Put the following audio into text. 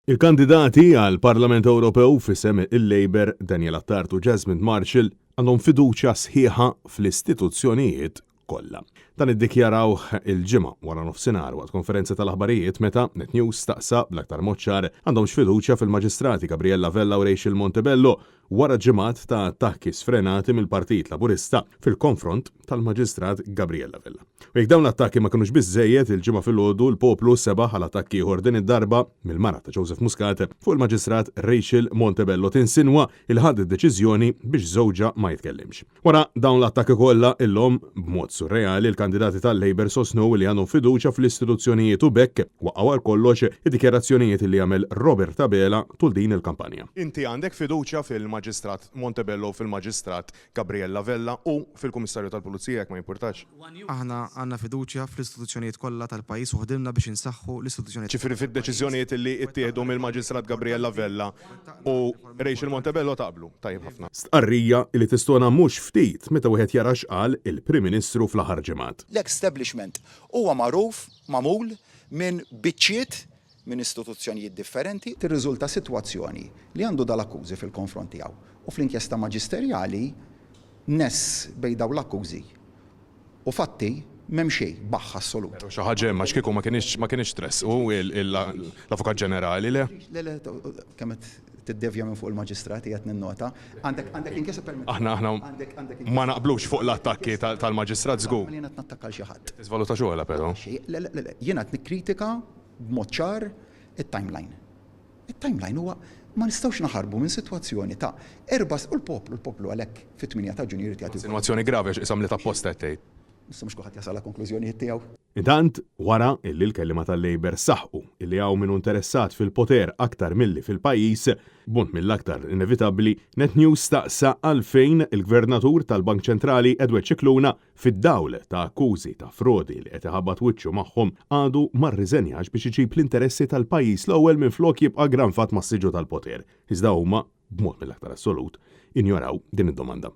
Il-kandidati għal Parlament Ewropew fisem il-Labour Daniel Attard u Jasmine Marshall għandhom fiduċja sħiħa fl-istituzzjonijiet kollha. Dan iddikjaraw il-ġimgħa wara nofsinhar waqt konferenza tal-aħbarijiet meta Net News staqsa bl-aktar mod ċar għandhom fiduċja fil-Maġistrati Gabriella Vella u Rachel Montebello wara ġimgħat ta' attakki sfrenati mill-Partit Laburista fil-konfront tal-Maġistrat Gabriella Vella. U jekk dawn l-attakki ma kinux biżżejjed il-ġimgħa filgħodu l-poplu sebaħ għal attakki ieħor din id-darba mill-mara ta' Joseph Muscat fuq il-Maġistrat Rachel Montebello tinsinwa il ħadd id-deċiżjoni biex żewġha ma jitkellimx. Wara dawn l-attakki kollha illum b'mod surreali il-kandidati tal-Labour sostnu li għandhom fiduċja fl-istituzzjonijiet u bekk waqgħu għal kollox id-dikjarazzjonijiet li jagħmel Robert Tabela tul din il-kampanja. Inti għandek fiduċja fil-Maġistrat Montebello, fil-Maġistrat Gabriella Vella u fil-Kummissarju tal-Pulizija jekk ma jimpurtax. Aħna għandna fiduċja fl-istituzzjonijiet kollha tal-pajjiż u ħdimna biex insaħħu l-istituzzjonijiet. Ġifieri fid-deċiżjonijiet li ttieħdu mill-Maġistrat Gabriella Vella u Rachel Montebello taqblu. Tajjeb ħafna. Stqarrija li tistona mhux ftit meta wieħed jara x'qal il-Prim Ministru fl-aħħar ġimgħat. L-establishment huwa magħruf magħmul minn biċċiet minn istituzzjonijiet differenti tirriżulta sitwazzjoni li għandu dal-akkużi fil-konfront tiegħu. U fl-inkjesta maġisterjali ness bejn dawn l-akkużi u fatti m'hemm xejn baħħ assolut. Xi ħaġa hemm għax kieku ma kienx stress u l-Avukat Ġenerali le? Le, kemm tiddevja minn fuq il-maġistrati qed ninnota. Għandek inkjesta permess. Aħna ma naqblux fuq l-attakki tal-Maġistrat żgur. Jiena qed nattakkal xi ħadd. Tiżvaluta xogħla però. Le, jiena qed nikkritika b'mod ċar it-timeline. Il-timeline huwa ma nistgħux naħarbu minn sitwazzjoni ta' erbas u l-poplu għalhekk fit-8 ta' Ġunju jrid jagħti. Sinwazzjoni gravi għax isam li tapposta qed tgħid. Issa mhux kulħadd jasal konklużjonijiet tiegħu. Intant wara illi l-kelliema tal-Labour saħħu illi hawn minnu interessat fil-poter aktar milli fil-pajjiż, bunt mill-aktar inevitabbli, Net News staqsa għalfejn il-Gvernatur tal-Bank Ċentrali Edward Cicluna fid-dawl ta' akkużi ta' frodi li qed iħabbat wiċċu magħhom għadu ma rriżenjax biex iġib l-interessi tal-pajjiż l-ewwel minflok jibqa' granfat mas-siġu tal-poter. Iżda huma b'mod mill-aktar assolut injoraw din id-domanda.